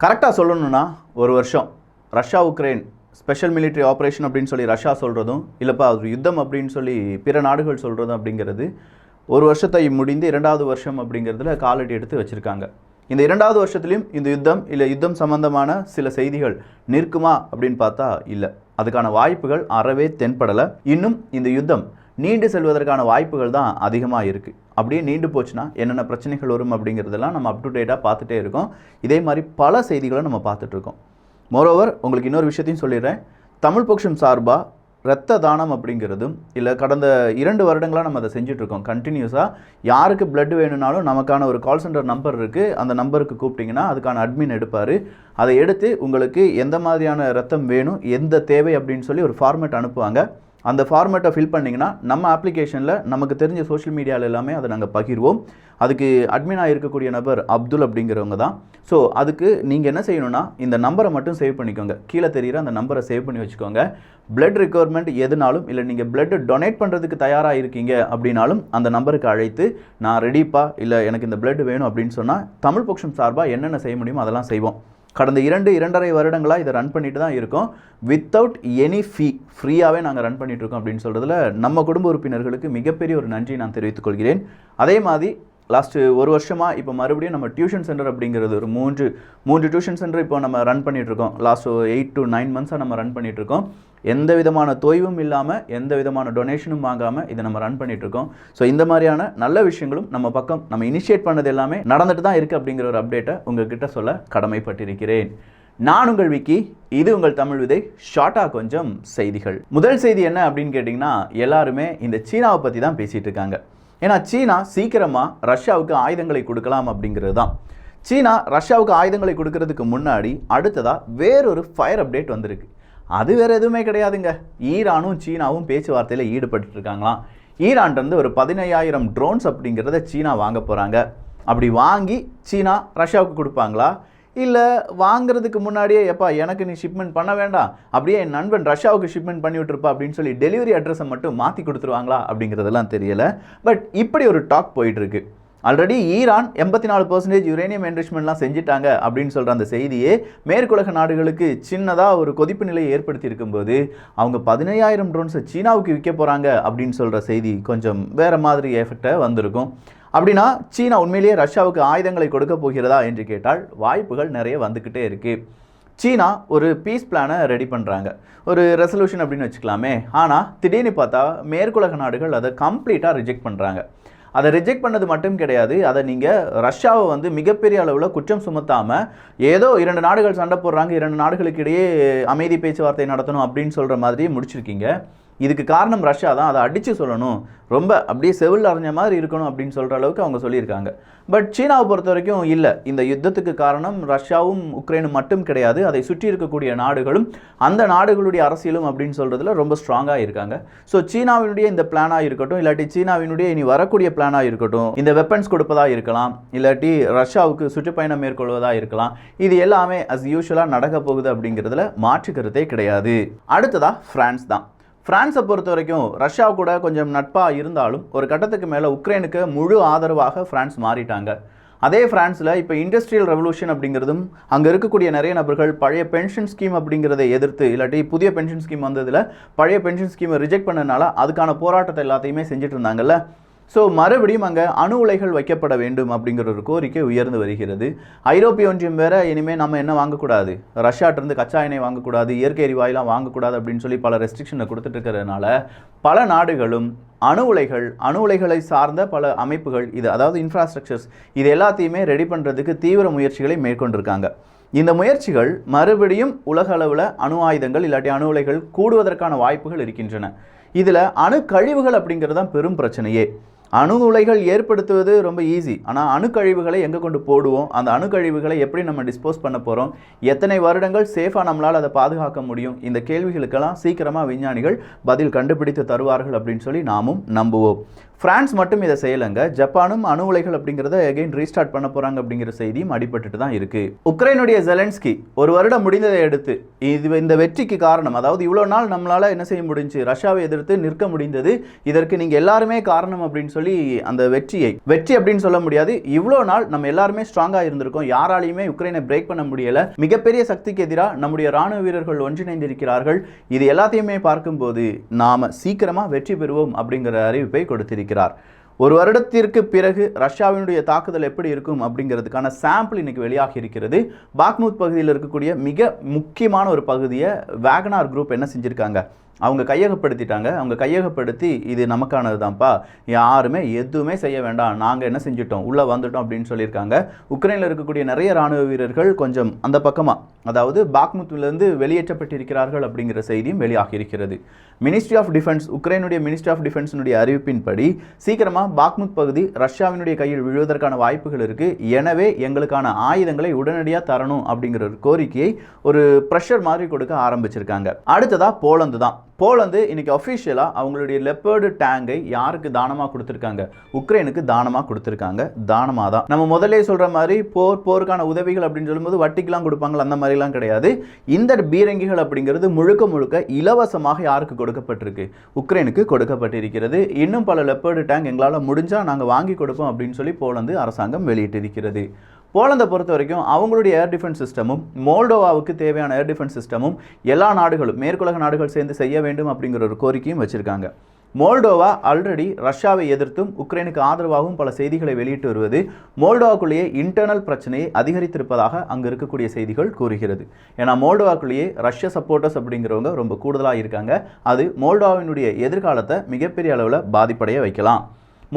கரெக்டாக சொல்லணும்னா ஒரு வருஷம் Russia Ukraine special military operation அப்படின்னு சொல்லி ரஷ்யா சொல்கிறதும் இல்லைப்பா அது யுத்தம் அப்படின்னு சொல்லி பிற நாடுகள் சொல்கிறதும் அப்படிங்கிறது ஒரு வருஷத்தை முடிந்து 2வது வருஷம் அப்படிங்கிறதுல காலடி எடுத்து வச்சுருக்காங்க. இந்த 2வது வருஷத்துலேயும் இந்த யுத்தம் இல்லை யுத்தம் சம்பந்தமான சில செய்திகள் நிற்குமா அப்படின்னு பார்த்தா இல்லை, அதுக்கான வாய்ப்புகள் அறவே தென்படலை. இன்னும் இந்த யுத்தம் நீண்டு செல்வதற்கான வாய்ப்புகள் தான் அதிகமாக இருக்குது. அப்படியே நீண்டு போச்சுன்னா என்னென்ன பிரச்சனைகள் வரும் அப்படிங்கிறதெல்லாம் நம்ம அப் டு டேட்டாக பார்த்துட்டே இருக்கோம். இதே மாதிரி பல செய்திகளை நம்ம பார்த்துட்ருக்கோம். மோரோவர் உங்களுக்கு இன்னொரு விஷயத்தையும் சொல்லிடுறேன். தமிழ் பொக்கிஷம் சார்பாக இரத்த தானம் அப்படிங்கிறதும் இல்லை கடந்த 2 வருடங்களாக நம்ம அதை செஞ்சிட்ருக்கோம் கண்டினியூஸாக. யாருக்கு பிளட் வேணும்னாலும் நமக்கான ஒரு கால் சென்டர் நம்பர் இருக்குது, அந்த நம்பருக்கு கூப்பிட்டிங்கன்னா அதுக்கான அட்மின் எடுப்பார். அதை எடுத்து உங்களுக்கு எந்த மாதிரியான ரத்தம் வேணும் எந்த தேவை அப்படின்னு சொல்லி ஒரு ஃபார்மேட் அனுப்புவாங்க. அந்த ஃபார்மேட்டை ஃபில் பண்ணிங்கன்னா நம்ம அப்ளிகேஷனில் நமக்கு தெரிஞ்ச சோஷியல் மீடியாவில் எல்லாமே அதை நாங்கள் பகிர்வோம். அதுக்கு அட்மினாக இருக்கக்கூடிய நபர் அப்துல் அப்படிங்கிறவங்க தான். ஸோ அதுக்கு நீங்கள் என்ன செய்யணும்னா இந்த நம்பரை மட்டும் சேவ் பண்ணிக்கோங்க. கீழே தெரிகிற அந்த நம்பரை சேவ் பண்ணி வச்சுக்கோங்க. பிளட் ரிக்வயர்மெண்ட் எதுனாலும் இல்லை நீங்கள் பிளட் டொனேட் பண்ணுறதுக்கு தயாராக இருக்கீங்க அப்படின்னாலும் அந்த நம்பருக்கு அழைத்து நான் ரெடிப்பா இல்லை எனக்கு இந்த பிளட் வேணும் அப்படின்னு சொன்னால் தமிழ் பொக்கிஷம் சார்பாக என்னென்ன செய்ய முடியுமோ அதெல்லாம் செய்வோம். கடந்த 2-2.5 வருடங்களாக இதை ரன் பண்ணிட்டு தான் இருக்கோம். வித்தவுட் எனி ஃப்ரீயாகவே நாங்கள் ரன் பண்ணிகிட்ருக்கோம் அப்படின்னு சொல்கிறதுல நம்ம குடும்ப உறுப்பினர்களுக்கு மிகப்பெரிய ஒரு நன்றி நான் தெரிவித்துக் கொள்கிறேன். அதே மாதிரி லாஸ்ட்டு ஒரு வருஷமாக இப்போ மறுபடியும் நம்ம டியூஷன் சென்டர் அப்படிங்கிறது ஒரு மூன்று டியூஷன் சென்டர் இப்போ நம்ம ரன் பண்ணிகிட்ருக்கோம். லாஸ்ட் 8 to 9 months நம்ம ரன் பண்ணிகிட்ருக்கோம். எந்த விதமான தொய்வும் இல்லாமல் எந்த விதமான டொனேஷனும் வாங்காமல் இதை நம்ம ரன் பண்ணிகிட்ருக்கோம். ஸோ இந்த மாதிரியான நல்ல விஷயங்களும் நம்ம பக்கம் நம்ம இனிஷியேட் பண்ணது எல்லாமே நடந்துட்டு தான் இருக்குது அப்படிங்கிற ஒரு அப்டேட்டை உங்கள்கிட்ட சொல்ல கடமைப்பட்டிருக்கிறேன். நான் உங்கள் விக்கி, இது உங்கள் தமிழ் விதை. ஷார்ட்டாக கொஞ்சம் செய்திகள். முதல் செய்தி என்ன அப்படின்னு கேட்டிங்கன்னா எல்லாருமே இந்த சீனாவை பற்றி தான் பேசிகிட்டு இருக்காங்க. ஏன்னா சீனா சீக்கிரமாக ரஷ்யாவுக்கு ஆயுதங்களை கொடுக்கலாம் அப்படிங்கிறது தான். சீனா ரஷ்யாவுக்கு ஆயுதங்களை கொடுக்கறதுக்கு முன்னாடி அடுத்ததாக வேறொரு ஃபயர் அப்டேட் வந்திருக்கு. அது வேறு எதுவுமே கிடையாதுங்க. ஈரானும் சீனாவும் பேச்சுவார்த்தையில் ஈடுபட்டு இருக்காங்களாம். ஈரான்லேருந்து ஒரு 15,000 ட்ரோன்ஸ் அப்படிங்கிறத சீனா வாங்க போகிறாங்க. அப்படி வாங்கி சீனா ரஷ்யாவுக்கு கொடுப்பாங்களா, இல்லை வாங்குறதுக்கு முன்னாடியே எப்பா எனக்கு நீ ஷிப்மெண்ட் பண்ண வேண்டாம், அப்படியே என் நண்பன் ரஷ்யாவுக்கு ஷிப்மெண்ட் பண்ணி விட்டுருப்பா அப்படின்னு சொல்லி டெலிவரி அட்ரஸை மட்டும் மாற்றி கொடுத்துருவாங்களா அப்படிங்கிறதெல்லாம் தெரியலை. பட் இப்படி ஒரு டாக் போயிட்டுருக்கு. ஆல்ரெடி ஈரான் 84% யுரேனியம் என்ரிச்மெண்ட்லாம் செஞ்சுட்டாங்க அப்படின்னு சொல்கிற அந்த செய்தியே மேற்குலக நாடுகளுக்கு சின்னதாக ஒரு கொதிப்பு நிலையை ஏற்படுத்தி இருக்கும்போது அவங்க 15,000 ட்ரோன்ஸை சீனாவுக்கு விற்க போகிறாங்க அப்படின்னு சொல்கிற செய்தி கொஞ்சம் வேறு மாதிரி எஃபெக்டை வந்திருக்கும். அப்படின்னா சீனா உண்மையிலேயே ரஷ்யாவுக்கு ஆயுதங்களை கொடுக்க போகிறதா என்று கேட்டால் வாய்ப்புகள் நிறைய வந்துக்கிட்டே இருக்குது. சீனா ஒரு பீஸ் பிளானை ரெடி பண்ணுறாங்க, ஒரு ரெசல்யூஷன் அப்படின்னு வச்சுக்கலாமே. ஆனால் திடீர்னு பார்த்தா மேற்குலக நாடுகள் அதை கம்ப்ளீட்டாக ரிஜெக்ட் பண்ணுறாங்க. அதை ரிஜெக்ட் பண்ணது மட்டும் கிடையாது, அதை நீங்கள் ரஷ்யாவை மிகப்பெரிய அளவில் குற்றம் சுமத்தாமல் ஏதோ 2 நாடுகள் சண்டை போடுறாங்க, 2 நாடுகளுக்கு இடையே அமைதி பேச்சுவார்த்தை நடத்தணும் அப்படின்னு சொல்கிற மாதிரியே முடிச்சிருக்கீங்க. இதுக்கு காரணம் ரஷ்யா தான், அதை அடித்து சொல்லணும், ரொம்ப அப்படியே செவில் அறிஞ்ச மாதிரி இருக்கணும் அப்படின்னு சொல்கிற அளவுக்கு அவங்க சொல்லியிருக்காங்க. பட் சீனாவை பொறுத்த வரைக்கும் இல்லை, இந்த யுத்தத்துக்கு காரணம் ரஷ்யாவும் உக்ரைனும் மட்டும் கிடையாது, அதை சுற்றி இருக்கக்கூடிய நாடுகளும் அந்த நாடுகளுடைய அரசியலும் அப்படின்னு சொல்கிறதுல ரொம்ப ஸ்ட்ராங்காக இருக்காங்க. ஸோ சீனாவினுடைய இந்த பிளானாக இருக்கட்டும், இல்லாட்டி சீனாவினுடைய இனி வரக்கூடிய பிளானாக இருக்கட்டும், இந்த வெப்பன்ஸ் கொடுப்பதாக இருக்கலாம், இல்லாட்டி ரஷ்யாவுக்கு சுற்றுப்பயணம் மேற்கொள்வதாக இருக்கலாம், இது எல்லாமே அஸ் யூஷுவலாக நடக்க போகுது அப்படிங்கிறதுல மாற்று கருத்தே கிடையாது. அடுத்ததாக ஃப்ரான்ஸ் தான். ஃப்ரான்ஸை பொறுத்த வரைக்கும் ரஷ்யா கூட கொஞ்சம் நட்பாக இருந்தாலும் ஒரு கட்டத்துக்கு மேலே உக்ரைனுக்கு முழு ஆதரவாக ஃப்ரான்ஸ் மாறிட்டாங்க. அதே ஃப்ரான்ஸில் இப்போ இண்டஸ்ட்ரியல் ரெவல்யூஷன் அப்படிங்கிறதும் அங்கே இருக்கக்கூடிய நிறைய நபர்கள் பழைய பென்ஷன் ஸ்கீம் அப்படிங்கிறத எதிர்த்து இல்லாட்டி புதிய பென்ஷன் ஸ்கீம் வந்ததில் பழைய பென்ஷன் ஸ்கீமை ரிஜெக்ட் பண்ணனால அதுக்கான போராட்டத்தை எல்லாத்தையுமே செஞ்சுட்டு இருந்தாங்கல்ல. ஸோ மறுபடியும் அங்கே அணு உலைகள் வைக்கப்பட வேண்டும் அப்படிங்கிற ஒரு கோரிக்கை உயர்ந்து வருகிறது. ஐரோப்பிய ஒன்றியம் வேற இனிமேல் நம்ம என்ன வாங்கக்கூடாது, ரஷ்யாட்டிருந்து கச்சா எண்ணெய் வாங்கக்கூடாது, இயற்கை எரிவாயுலாம் வாங்கக்கூடாது அப்படின்னு சொல்லி பல ரெஸ்ட்ரிக்ஷனை கொடுத்துட்டு இருக்கிறதுனால பல நாடுகளும் அணு உலைகளை சார்ந்த பல அமைப்புகள் இது அதாவது இன்ஃப்ராஸ்ட்ரக்சர்ஸ் இது எல்லாத்தையுமே ரெடி பண்ணுறதுக்கு தீவிர முயற்சிகளை மேற்கொண்டிருக்காங்க. இந்த முயற்சிகள் மறுபடியும் உலக அளவில் அணு ஆயுதங்கள் இல்லாட்டி அணு உலைகள் கூடுவதற்கான வாய்ப்புகள் இருக்கின்றன. இதில் அணு கழிவுகள் அப்படிங்கிறது தான் பெரும் பிரச்சனையே. அணு உலைகள் ஏற்படுத்துவது ரொம்ப ஈஸி, ஆனால் அணுக்கழிவுகளை எங்கே கொண்டு போடுவோம், அந்த அணுக்கழிவுகளை எப்படி நம்ம டிஸ்போஸ் பண்ண போகிறோம், எத்தனை வருடங்கள் சேஃபாக நம்மளால் அதை பாதுகாக்க முடியும், இந்த கேள்விகளுக்கெல்லாம் சீக்கிரமாக விஞ்ஞானிகள் பதில் கண்டுபிடித்து தருவார்கள் அப்படின்னு சொல்லி நாமும் நம்புவோம். பிரான்ஸ் மட்டும் இதை செய்யலைங்க, ஜப்பானும் அணு உலைகள் அப்படிங்கிறத அகைன் ரீஸ்டார்ட் பண்ண போறாங்க அப்படிங்கிற செய்தியும் அடிபட்டுட்டு தான் இருக்கு. உக்ரைனுடைய ஜெலன்ஸ்கி ஒரு வருடம் முடிந்ததை அடுத்து இந்த வெற்றிக்கு காரணம், அதாவது இவ்வளவு நாள் நம்மளால என்ன செய்ய முடிஞ்சு ரஷ்யாவை எதிர்த்து நிற்க முடிந்தது, இதற்கு நீங்க எல்லாருமே காரணம் அப்படின்னு சொல்லி அந்த வெற்றி அப்படின்னு சொல்ல முடியாது, இவ்வளோ நாள் நம்ம எல்லாருமே ஸ்ட்ராங்கா இருந்திருக்கோம், யாராலையுமே உக்ரைனை பிரேக் பண்ண முடியல, மிகப்பெரிய சக்திக்கு எதிராக நம்முடைய ராணுவ வீரர்கள் ஒன்றிணைந்திருக்கிறார்கள், இது எல்லாத்தையுமே பார்க்கும்போது நாம சீக்கிரமா வெற்றி பெறுவோம் அப்படிங்கிற அறிவிப்பை கொடுத்திருக்கிறார். ஒரு வருடத்திற்கு பிறகு ரஷ்யாவினுடைய தாக்குதல் எப்படி இருக்கும் அப்படிங்கிறதுக்கான சாம்பிள் இன்னைக்கு வெளியாகி இருக்கிறது. பாக்முத் பகுதியில் இருக்கக்கூடிய மிக முக்கியமான ஒரு பகுதியை வேகனார் குரூப் என்ன செஞ்சிருக்காங்க, அவங்க கையகப்படுத்திட்டாங்க. அவங்க கையகப்படுத்தி இது நமக்கானது தான்ப்பா, யாருமே எதுவுமே செய்ய வேண்டாம், நாங்கள் என்ன செஞ்சிட்டோம் உள்ளே வந்துட்டோம் அப்படின்னு சொல்லியிருக்காங்க. உக்ரைனில் இருக்கக்கூடிய நிறைய ராணுவ வீரர்கள் கொஞ்சம் அந்த பக்கமாக, அதாவது பாக்முத்திலிருந்து வெளியேற்றப்பட்டிருக்கிறார்கள் அப்படிங்கிற செய்தியும் வெளியாகி இருக்கிறது. மினிஸ்ட்ரி ஆஃப் டிஃபென்ஸ், உக்ரைனுடைய மினிஸ்ட்ரி ஆஃப் டிஃபென்ஸினுடைய அறிவிப்பின்படி சீக்கிரமாக பாக்முத் பகுதி ரஷ்யாவினுடைய கையில் விழுவதற்கான வாய்ப்புகள் இருக்குது, எனவே எங்களுக்கான ஆயுதங்களை உடனடியாக தரணும் அப்படிங்கிற ஒரு கோரிக்கையை ஒரு ப்ரெஷர் மாதிரி கொடுக்க ஆரம்பிச்சிருக்காங்க. அடுத்ததாக போலந்து தான். போலந்து இன்னைக்கு அஃபிஷியலாக அவங்களுடைய லெப்பர்டு டேங்கை யாருக்கு தானமாக கொடுத்துருக்காங்க, உக்ரைனுக்கு தானமாக கொடுத்துருக்காங்க. தானமாக தான், நம்ம முதலே சொல்கிற மாதிரி போருக்கான உதவிகள் அப்படின்னு சொல்லும்போது வட்டிக்கெலாம் கொடுப்பாங்க, அந்த மாதிரிலாம் கிடையாது. இந்த பீரங்கிகள் அப்படிங்கிறது முழுக்க இலவசமாக யாருக்கு கொடுக்கப்பட்டிருக்கு, உக்ரைனுக்கு கொடுக்கப்பட்டிருக்கிறது. இன்னும் பல லெப்பர்டு டேங்க் எங்களால் முடிஞ்சால் நாங்கள் வாங்கி கொடுப்போம் அப்படின்னு சொல்லி போலந்து அரசாங்கம் வெளியிட்டிருக்கிறது. போலந்தை பொறுத்த வரைக்கும் அவங்களுடைய ஏர் டிஃபென்ஸ் சிஸ்டமும் மோல்டோவாவுக்கு தேவையான ஏர் டிஃபென்ஸ் சிஸ்டமும் எல்லா நாடுகளும் மேற்குலக நாடுகள் சேர்ந்து செய்ய வேண்டும் அப்படிங்கிற ஒரு கோரிக்கையும் வச்சிருக்காங்க. மோல்டோவா ஆல்ரெடி ரஷ்யாவை எதிர்த்தும் உக்ரைனுக்கு ஆதரவாகவும் பல செய்திகளை வெளியிட்டு வருவது மோல்டோவாக்குள்ளேயே இன்டர்னல் பிரச்சனையை அதிகரித்திருப்பதாக அங்கு இருக்கக்கூடிய செய்திகள் கூறுகிறது. ஏன்னா மோல்டோவாக்குள்ளேயே ரஷ்ய சப்போர்ட்டர்ஸ் அப்படிங்கிறவங்க ரொம்ப கூடுதலாக இருக்காங்க. அது மோல்டோவாவினுடைய எதிர்காலத்தை மிகப்பெரிய அளவில் பாதிப்படைய வைக்கலாம்.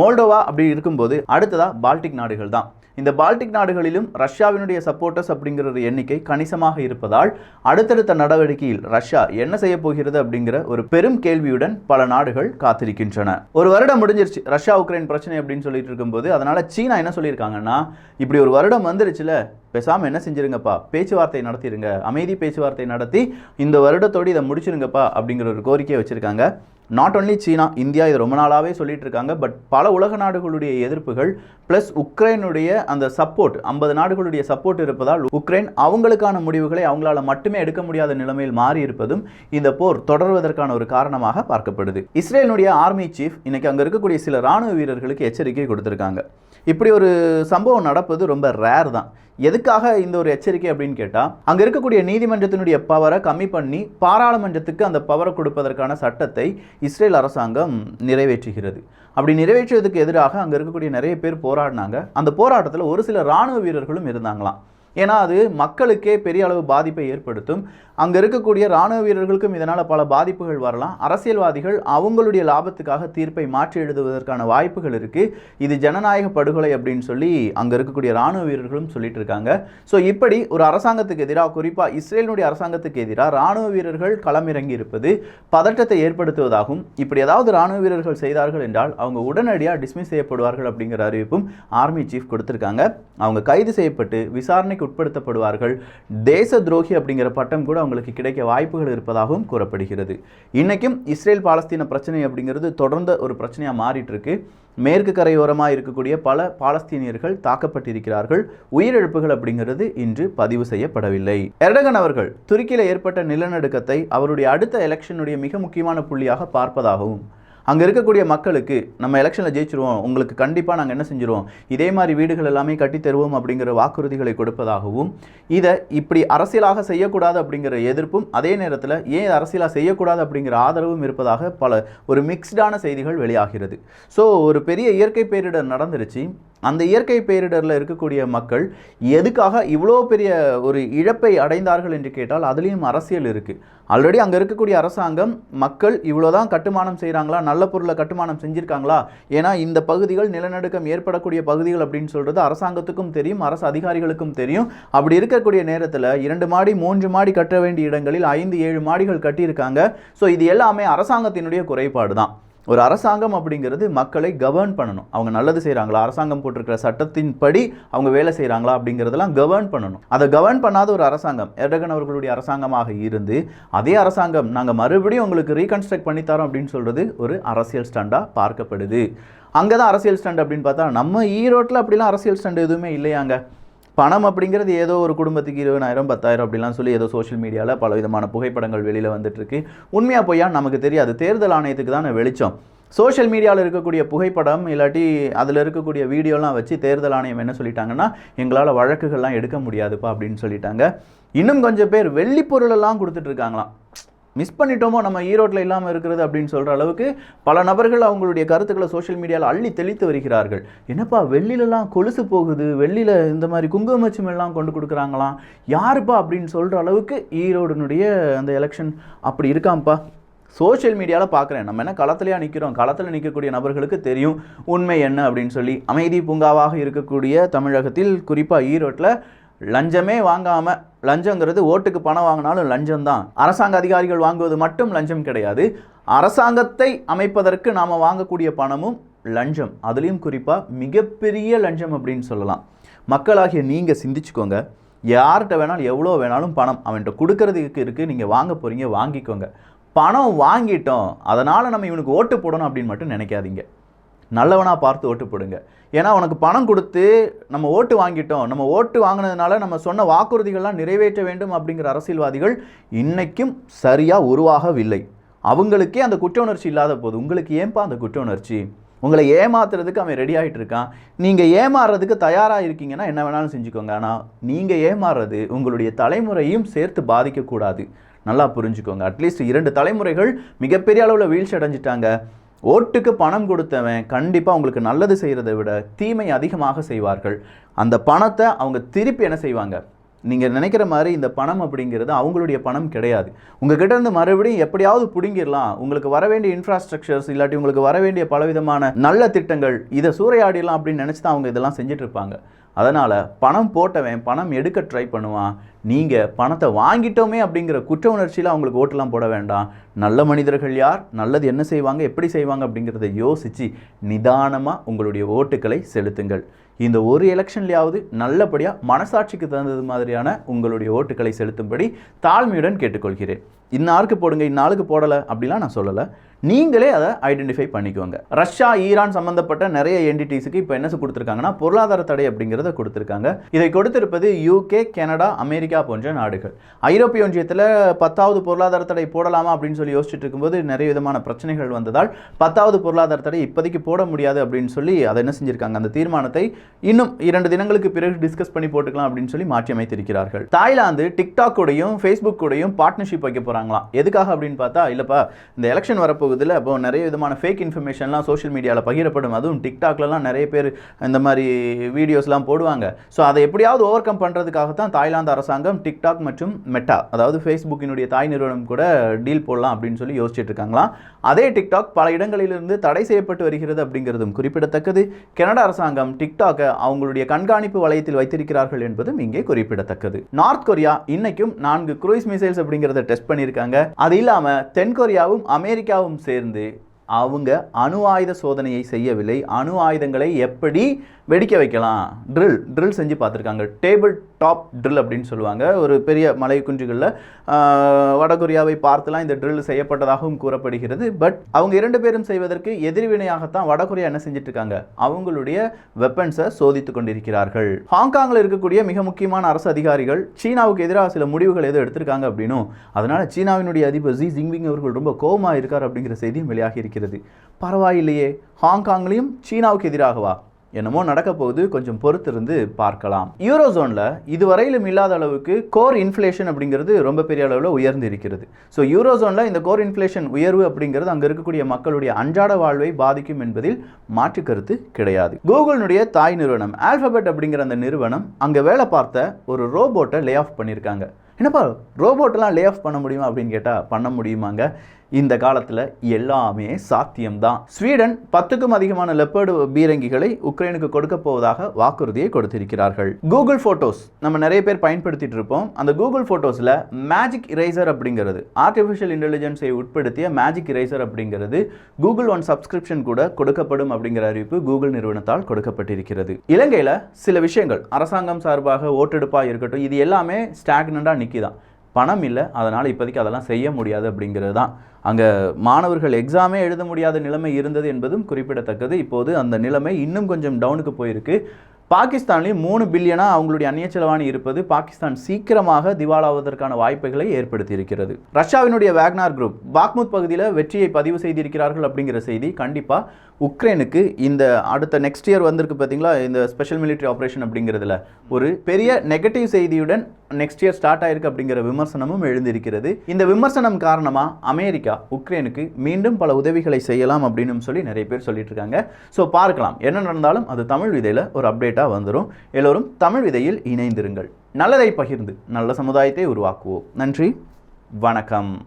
மோல்டோவா அப்படி இருக்கும்போது அடுத்ததாக பால்டிக் நாடுகள் தான். இந்த பால்டிக் நாடுகளிலும் ரஷ்யாவினுடைய சப்போர்ட்டர்ஸ் அப்படிங்கிற ஒரு எண்ணிக்கை கணிசமாக இருப்பதால் அடுத்தடுத்த நடவடிக்கையில் ரஷ்யா என்ன செய்ய போகிறது அப்படிங்கிற ஒரு பெரும் கேள்வியுடன் பல நாடுகள் காத்திருக்கின்றன. ஒரு வருடம் முடிஞ்சிருச்சு ரஷ்யா உக்ரைன் பிரச்சனை அப்படின்னு சொல்லிட்டு இருக்கும்போது, அதனால சீனா என்ன சொல்லியிருக்காங்கன்னா, இப்படி ஒரு வருடம் வந்துருச்சுல, பேசாமல் என்ன செஞ்சிருங்கப்பா, பேச்சுவார்த்தை நடத்திடுங்க, அமைதி பேச்சுவார்த்தை நடத்தி இந்த வருடத்தோடு இதை முடிச்சிருங்கப்பா அப்படிங்கிற ஒரு கோரிக்கையை வச்சிருக்காங்க. நாட் ஒன்லி சீனா, இந்தியா இதை ரொம்ப நாளாகவே சொல்லிட்டு இருக்காங்க. பட் பல உலக நாடுகளுடைய எதிர்ப்புகள் ப்ளஸ் உக்ரைனுடைய அந்த சப்போர்ட், 50 நாடுகளுடைய சப்போர்ட் இருப்பதால் உக்ரைன் அவங்களுக்கான முடிவுகளை அவங்களால மட்டுமே எடுக்க முடியாத நிலைமையில் மாறி இருப்பதும் இந்த போர் தொடர்வதற்கான ஒரு காரணமாக பார்க்கப்படுது. இஸ்ரேலுடைய ஆர்மி சீஃப் இன்னைக்கு அங்கே இருக்கக்கூடிய சில ராணுவ வீரர்களுக்கு எச்சரிக்கை கொடுத்துருக்காங்க. இப்படி ஒரு சம்பவம் நடப்பது ரொம்ப ரேர் தான். எதுக்காக இந்த ஒரு எச்சரிக்கை அப்படின்னு கேட்டால், அங்கே இருக்கக்கூடிய நீதிமன்றத்தினுடைய பவரை கம்மி பண்ணி பாராளுமன்றத்துக்கு அந்த பவரை கொடுப்பதற்கான சட்டத்தை இஸ்ரேல் அரசாங்கம் நிறைவேற்றுகிறது. அப்படி நிறைவேற்றுவதற்கு எதிராக அங்கே இருக்கக்கூடிய நிறைய பேர் போராடினாங்க. அந்த போராட்டத்தில் ஒரு சில இராணுவ வீரர்களும் இருந்தாங்களாம். ஏன்னா அது மக்களுக்கே பெரிய அளவு பாதிப்பை ஏற்படுத்தும். அங்கே இருக்கக்கூடிய இராணுவ வீரர்களுக்கும் இதனால் பல பாதிப்புகள் வரலாம். அரசியல்வாதிகள் அவங்களுடைய லாபத்துக்காக தீர்ப்பை மாற்றி எழுதுவதற்கான வாய்ப்புகள் இருக்குது. இது ஜனநாயக படுகொலை அப்படின்னு சொல்லி அங்கே இருக்கக்கூடிய இராணுவ வீரர்களும் சொல்லிட்டு இருக்காங்க. ஸோ இப்படி ஒரு அரசாங்கத்துக்கு எதிராக, குறிப்பாக இஸ்ரேலுடைய அரசாங்கத்துக்கு எதிராக இராணுவ வீரர்கள் களமிறங்கி இருப்பது பதட்டத்தை ஏற்படுத்துவதாகவும், இப்படி ஏதாவது இராணுவ வீரர்கள் செய்தார்கள் என்றால் அவங்க உடனடியாக டிஸ்மிஸ் செய்யப்படுவார்கள் அப்படிங்கிற அறிவிப்பும் ஆர்மி சீஃப் கொடுத்திருக்காங்க. அவங்க கைது செய்யப்பட்டு விசாரணைக்கு உட்படுத்தப்படுவார்கள். தேச துரோகி அப்படிங்கிற பட்டம் கூட அவங்களுக்கு கிடைக்க வாய்ப்புகள் இருப்பதாகவும் கூறப்படுகிறது. இன்னைக்கும் இஸ்ரேல் பாலஸ்தீன பிரச்சனை அப்படிங்கிறது தொடர்ந்த ஒரு பிரச்சனையாக மாறிட்டு இருக்கு. மேற்கு கரையோரமாக இருக்கக்கூடிய பல பாலஸ்தீனியர்கள் தாக்கப்பட்டிருக்கிறார்கள். உயிரிழப்புகள் அப்படிங்கிறது இன்று பதிவு செய்யப்படவில்லை. எர்டகன் அவர்கள் துருக்கியில் ஏற்பட்ட நிலநடுக்கத்தை அவருடைய அடுத்த எலெக்ஷனுடைய மிக முக்கியமான புள்ளியாக பார்ப்பதாகவும், அங்கே இருக்கக்கூடிய மக்களுக்கு நம்ம எலெக்ஷனில் ஜெயிச்சிருவோம், உங்களுக்கு கண்டிப்பாக நாங்கள் என்ன செஞ்சிருவோம், இதே மாதிரி வீடுகள் எல்லாமே கட்டித் தருவோம் அப்படிங்கிற வாக்குறுதிகளை கொடுப்பதாகவும், இதை இப்படி அரசியலாக செய்யக்கூடாது அப்படிங்கிற எதிர்ப்பும், அதே நேரத்தில் ஏன் அரசியலாக செய்யக்கூடாது அப்படிங்கிற ஆதரவும் இருப்பதாக பல ஒரு மிக்ஸ்டான செய்திகள் வெளியாகிறது. ஸோ ஒரு பெரிய இயற்கை பேரிடர் நடந்துருச்சு. அந்த இயற்கை பேரிடரில் இருக்கக்கூடிய மக்கள் எதுக்காக இவ்வளோ பெரிய ஒரு இழப்பை அடைந்தார்கள் என்று கேட்டால் அதுலேயும் அரசியல் இருக்குது. ஆல்ரெடி அங்கே இருக்கக்கூடிய அரசாங்கம் மக்கள் இவ்வளோதான் கட்டுமானம் செய்கிறாங்களா, நல்ல பொருளை கட்டுமானம் செஞ்சுருக்காங்களா, ஏன்னா இந்த பகுதிகள் நிலநடுக்கம் ஏற்படக்கூடிய பகுதிகள் அப்படின்னு சொல்கிறது அரசாங்கத்துக்கும் தெரியும், அரசு அதிகாரிகளுக்கும் தெரியும். அப்படி இருக்கக்கூடிய நேரத்தில் 2 மாடி 3 மாடி கட்ட வேண்டிய இடங்களில் 5-7 மாடிகள் கட்டியிருக்காங்க. ஸோ இது எல்லாமே அரசாங்கத்தினுடைய குறைபாடு தான். ஒரு அரசாங்கம் அப்படிங்கிறது மக்களை கவர்ன் பண்ணணும். அவங்க நல்லது செய்கிறாங்களா, அரசாங்கம் போட்டிருக்கிற சட்டத்தின்படி அவங்க வேலை செய்கிறாங்களா அப்படிங்கிறதெல்லாம் கவர்ன் பண்ணணும். அதை கவர்ன் பண்ணாத ஒரு அரசாங்கம் எர்டகன் அவர்களுடைய அரசாங்கமாக இருந்து அதே அரசாங்கம் நாங்கள் மறுபடியும் உங்களுக்கு ரீகன்ஸ்ட்ரக்ட் பண்ணித்தரோம் அப்படின்னு சொல்கிறது ஒரு அரசியல் ஸ்டண்டாக பார்க்கப்படுது. அங்கே தான் அரசியல் ஸ்டண்ட் அப்படின்னு பார்த்தா நம்ம ஈரோட்டில் அப்படிலாம் அரசியல் ஸ்டண்ட் எதுவுமே இல்லையாங்க. பணம் அப்படிங்கிறது ஏதோ ஒரு குடும்பத்துக்கு 20,000 10,000 அப்படிலாம் சொல்லி ஏதோ சோஷியல் மீடியாவில் பல விதமான புகைப்படங்கள் வெளியில் வந்துட்டுருக்கு. உண்மையாக பொய்யா நமக்கு தெரியாது. தேர்தல் ஆணையத்துக்கு தான் வெளிச்சம். சோஷியல் மீடியாவில் இருக்கக்கூடிய புகைப்படம் இல்லாட்டி அதில் இருக்கக்கூடிய வீடியோலாம் வச்சு தேர்தல் ஆணையம் என்ன சொல்லிட்டாங்கன்னா, எங்களால் வழக்குகள்லாம் எடுக்க முடியாதுப்பா அப்படின்னு சொல்லிட்டாங்க. இன்னும் கொஞ்சம் பேர் வெள்ளி பொருளெல்லாம் கொடுத்துட்ருக்காங்களாம். மிஸ் பண்ணிட்டோமோ நம்ம ஈரோட்டில் இல்லாமல் இருக்கிறது அப்படின்னு சொல்கிற அளவுக்கு பல நபர்கள் அவங்களுடைய கருத்துக்களை சோஷியல் மீடியாவில் அள்ளி தெளித்து வருகிறார்கள். என்னப்பா வெள்ளிலலாம் கொலுசு போகுது, வெள்ளியில் இந்த மாதிரி குங்குமச்சிமெல்லாம் கொண்டு கொடுக்குறாங்களாம், யாருப்பா அப்படின்னு சொல்கிற அளவுக்கு ஈரோடுனுடைய அந்த எலெக்ஷன் அப்படி இருக்காம்ப்பா. சோஷியல் மீடியாவில் பார்க்குறேன். நம்ம என்ன களத்துலையா நிற்கிறோம், களத்தில் நிற்கக்கூடிய நபர்களுக்கு தெரியும் உண்மை என்ன அப்படின்னு சொல்லி. அமைதி பூங்காவாக இருக்கக்கூடிய தமிழகத்தில் குறிப்பாக ஈரோட்டில் லஞ்சமே வாங்காமல், லஞ்சங்கிறது ஓட்டுக்கு பணம் வாங்கினாலும் லஞ்சம் தான். அரசாங்க அதிகாரிகள் வாங்குவது மட்டும் லஞ்சம் கிடையாது. அரசாங்கத்தை அமைப்பதற்கு நாம் வாங்கக்கூடிய பணமும் லஞ்சம். அதுலேயும் குறிப்பாக மிகப்பெரிய லஞ்சம் அப்படின்னு சொல்லலாம். மக்களாகிய நீங்கள் சிந்திச்சுக்கோங்க. யார்கிட்ட வேணாலும் எவ்வளோ வேணாலும் பணம் அவன்கிட்ட கொடுக்கறதுக்கு இருக்குது. நீங்கள் வாங்க போகிறீங்க, வாங்கிக்கோங்க. பணம் வாங்கிட்டோம் அதனால் நம்ம இவனுக்கு ஓட்டு போடணும் அப்படின்னு மட்டும் நினைக்காதீங்க. நல்லவனாக பார்த்து ஓட்டு போடுங்க. ஏன்னா உனக்கு பணம் கொடுத்து நம்ம ஓட்டு வாங்கிட்டோம், நம்ம ஓட்டு வாங்கினதுனால நம்ம சொன்ன வாக்குறுதிகள்லாம் நிறைவேற்ற வேண்டும் அப்படிங்கிற அரசியல்வாதிகள் இன்றைக்கும் சரியாக உருவாகவில்லை. அவங்களுக்கே அந்த குற்ற உணர்ச்சி இல்லாத போது உங்களுக்கு ஏன்பா அந்த குற்ற உணர்ச்சி? உங்களை ஏமாத்துறதுக்கு அவன் ரெடி ஆகிட்டு இருக்கான். நீங்கள் ஏமாறுறதுக்கு தயாராக இருக்கீங்கன்னா என்ன வேணாலும் செஞ்சுக்கோங்க. ஆனால் நீங்கள் ஏமாறுறது உங்களுடைய தலைமுறையும் சேர்த்து பாதிக்கக்கூடாது. நல்லா புரிஞ்சுக்கோங்க. அட்லீஸ்ட் 2 தலைமுறைகள் மிகப்பெரிய அளவில் வீழ்ச்சி அடைஞ்சிட்டாங்க. ஓட்டுக்கு பணம் கொடுத்தவன் கண்டிப்பாக உங்களுக்கு நல்லது செய்கிறத விட தீமை அதிகமாக செய்வார்கள். அந்த பணத்தை அவங்க திருப்பி என்ன செய்வாங்க, நீங்கள் நினைக்கிற மாதிரி இந்த பணம் அப்படிங்கிறது அவங்களுடைய பணம் கிடையாது. உங்ககிட்ட இருந்து மறுபடியும் எப்படியாவது பிடுங்கிடலாம், உங்களுக்கு வர வேண்டிய இன்ஃப்ராஸ்ட்ரக்சர்ஸ் இல்லாட்டி உங்களுக்கு வர வேண்டிய பலவிதமான நல்ல திட்டங்கள் இதை சூறையாடிடலாம் அப்படின்னு நினச்சி தான் அவங்க இதெல்லாம் செஞ்சுட்டு இருப்பாங்க. அதனால் பணம் போட்டவன் பணம் எடுக்க ட்ரை பண்ணுவான். நீங்கள் பணத்தை வாங்கிட்டோமே அப்படிங்கிற குற்ற உணர்ச்சியில் அவங்களுக்கு ஓட்டெல்லாம் போட வேண்டாம். நல்ல மனிதர்கள் யார், நல்லது என்ன செய்வாங்க, எப்படி செய்வாங்க அப்படிங்கிறத யோசித்து நிதானமாக உங்களுடைய ஓட்டுக்களை செலுத்துங்கள். இந்த ஒரு எலெக்ஷன்லையாவது நல்லபடியாக மனசாட்சிக்கு தகுந்தது மாதிரியான உங்களுடைய ஓட்டுக்களை செலுத்தும்படி தாழ்மையுடன் கேட்டுக்கொள்கிறேன். இன்னாருக்கு போடுங்க, இன்னாளுக்கு போடலை அப்படிலாம் நான் சொல்லலை. நீங்களே அதை ஐடென்டிஃபை பண்ணிக்கோங்க. ரஷ்யா ஈரான் சம்மந்தப்பட்ட நிறைய என்டிட்டிஸுக்கு இப்போ என்ன கொடுத்துருக்காங்கன்னா பொருளாதார தடை அப்படிங்கிறத கொடுத்துருக்காங்க. இதை கொடுத்திருப்பது UK, கனடா, அமெரிக்கா போன்ற நாடுகள். ஐரோப்பிய ஒன்றியத்தில் 10வது பொருளாதார தடை போடலாமா அப்படின்னு சொல்லி யோசிச்சுட்டு இருக்கும்போது நிறைய விதமான பிரச்சனைகள் வந்ததால் 10வது பொருளாதார தடை இப்போதைக்கு போட முடியாது அப்படின்னு சொல்லி அதை என்ன செஞ்சுருக்காங்க, அந்த தீர்மானத்தை இன்னும் 2 தினங்களுக்கு பிறகு டிஸ்கஸ் பண்ணி போட்டுக்கலாம் அப்படின்னு சொல்லி மாற்றி அமைத்திருக்கிறார்கள். தாய்லாந்து டிக்டாக்கோடையும் ஃபேஸ்புக்கோடையும் பார்ட்னர்ஷிப் வைக்க போகிறாங்களாம். எதுக்காக அப்படின்னு பார்த்தா, இல்லைப்பா இந்த எலெக்ஷன் வரப்போ இப்போ நிறைய விதமான ஃபேக் இன்ஃபர்மேஷன்லாம் சோஷியல் மீடியாவில் பகிரப்படும். அதுவும் டிக்டாக்லலாம் நிறைய பேர் இந்த மாதிரி வீடியோஸ்லாம் போடுவாங்க. ஸோ அதை எப்படியாவது ஓவர் கம் பண்ணுறதுக்காக தான் தாய்லாந்து அரசாங்கம் டிக்டாக் மற்றும் மெட்டா, அதாவது ஃபேஸ்புக்கினுடைய தாய் நிறுவனம் கூட டீல் போடலாம் அப்படின்னு சொல்லி யோசிச்சுட்டு இருக்காங்களாம். அதே டிக்டாக் பல இடங்களிலிருந்து தடை செய்யப்பட்டு வருகிறது அப்படிங்கிறதும் குறிப்பிடத்தக்கது. கனடா அரசாங்கம் டிக்டாக்கை அவங்களுடைய கண்காணிப்பு வளையத்தில் வைத்திருக்கிறார்கள் என்பதும் இங்கே குறிப்பிடத்தக்கது. நார்த் கொரியா இன்னைக்கும் 4 குரூஸ் மிசைல்ஸ் அப்படிங்கிறத டெஸ்ட் பண்ணியிருக்காங்க. அது இல்லாமல் தென்கொரியாவும் அமெரிக்காவும் சேர்ந்து அவங்க அணு ஆயுத சோதனையை செய்யவில்லை. அணு ஆயுதங்களை எப்படி வெடிக்க வைக்கலாம் ட்ரில் செஞ்சு பார்த்துருக்காங்க. டேபிள் டாப் ட்ரில் அப்படின்னு சொல்லுவாங்க. ஒரு பெரிய மலை குன்றுகளில் வடகொரியாவை பார்த்துலாம் இந்த ட்ரில் செய்யப்பட்டதாகவும் கூறப்படுகிறது. பட் அவங்க 2 பேரும் செய்வதற்கு எதிர்வினையாகத்தான் வடகொரியா என்ன செஞ்சுட்டு இருக்காங்க, அவங்களுடைய வெப்பன்ஸை சோதித்து கொண்டிருக்கிறார்கள். ஹாங்காங்கில் இருக்கக்கூடிய மிக முக்கியமான அரசு அதிகாரிகள் சீனாவுக்கு எதிராக சில முடிவுகள் எதுவும் எடுத்திருக்காங்க அப்படின்னும், அதனால சீனாவினுடைய அதிபர் ஜி ஜின்பிங் அவர்கள் ரொம்ப கோபமாக இருக்கார் அப்படிங்கிற செய்தியும் வெளியாகி இருக்கிறது. பரவாயில்லையே, ஹாங்காங்லையும் சீனாவுக்கு எதிராகவா? என்னமோ நடக்க போகுது, கொஞ்சம் பொறுத்திருந்து பார்க்கலாம். யூரோசோனில் இதுவரையிலும் இல்லாத அளவுக்கு கோர் இன்ஃப்ளேஷன் அப்படிங்கிறது ரொம்ப பெரிய அளவில் உயர்ந்து இருக்கிறது. ஸோ யூரோசோனில் இந்த கோர் இன்ஃப்ளேஷன் உயர்வு அப்படிங்கிறது அங்கே இருக்கக்கூடிய மக்களுடைய அன்றாட வாழ்வை பாதிக்கும் என்பதில் மாற்று கருத்து கிடையாது. கூகுளினுடைய தாய் நிறுவனம் ஆல்பபெட் அப்படிங்கிற அந்த நிறுவனம் அங்கே வேலை பார்த்த ஒரு ரோபோட்டை லே ஆஃப் பண்ணியிருக்காங்க. என்னப்பா ரோபோட்டெல்லாம் லே ஆஃப் பண்ண முடியுமா அப்படின்னு கேட்டால் பண்ண முடியுமாங்க. இந்த காலத்தில் எல்லாமே சாத்தியம்தான். ஸ்வீடன் 10க்கும் அதிகமான லெப்பர்டு பீரங்கிகளை உக்ரைனுக்கு கொடுக்க போவதாக வாக்குறுதியை கொடுத்திருக்கிறார்கள். கூகுள் போட்டோஸ் நம்ம நிறைய பேர் பயன்படுத்திட்டு இருப்போம். அந்த கூகுள் போட்டோஸ்ல மேஜிக் இரேசர் அப்படிங்கிறது, ஆர்டிஃபிஷியல் இன்டெலிஜென்ஸை உட்படுத்திய மேஜிக் இரேசர் அப்படிங்கிறது கூகுள் ஒன் சப்ஸ்கிரிப்ஷன் கூட கொடுக்கப்படும் அப்படிங்கிற அறிவிப்பு கூகுள் நிறுவனத்தால் கொடுக்கப்பட்டிருக்கிறது. இலங்கையில் சில விஷயங்கள் அரசாங்கம் சார்பாக ஓட்டெடுப்பாக இருக்கட்டும், இது எல்லாமே ஸ்டாக்னண்டாக நிற்கிதான். பணம் இல்லை, அதனால் இப்போதைக்கு அதெல்லாம் செய்ய முடியாது அப்படிங்கிறது தான். அங்கே மாணவர்கள் எக்ஸாமே எழுத முடியாத நிலைமை இருந்தது என்பதும் குறிப்பிடத்தக்கது. இப்போது அந்த நிலைமை இன்னும் கொஞ்சம் டவுனுக்கு போயிருக்கு. பாகிஸ்தான்லேயும் 3 பில்லியனா அவங்களுடைய அந்நிய செலவாணி இருப்பது பாகிஸ்தான் சீக்கிரமாக திவாலாவதற்கான வாய்ப்புகளை ஏற்படுத்தி இருக்கிறது. ரஷ்யாவினுடைய வேக்னார் குரூப் பாக்முத் பகுதியில் வெற்றியை பதிவு செய்திருக்கிறார்கள் அப்படிங்கிற செய்தி கண்டிப்பாக உக்ரைனுக்கு இந்த அடுத்த நெக்ஸ்ட் இயர் வந்திருக்கு பார்த்தீங்களா, இந்த ஸ்பெஷல் மிலிட்டரி ஆப்ரேஷன் அப்படிங்கிறதுல ஒரு பெரிய நெகட்டிவ் செய்தியுடன் நெக்ஸ்ட் இயர் ஸ்டார்ட் ஆயிருக்கு அப்படிங்கிற விமர்சனமும் எழுந்திருக்கிறது. இந்த விமர்சனம் காரணமாக அமெரிக்கா உக்ரைனுக்கு மீண்டும் பல உதவிகளை செய்யலாம் அப்படின்னு சொல்லி நிறைய பேர் சொல்லிட்டு இருக்காங்க. ஸோ பார்க்கலாம், என்ன நடந்தாலும் அது தமிழ் விதையில் ஒரு அப்டேட்டாக வந்துடும். எல்லோரும் தமிழ் விதையில் இணைந்திருங்கள். நல்லதை பகிர்ந்து நல்ல சமுதாயத்தை உருவாக்குவோம். நன்றி, வணக்கம்.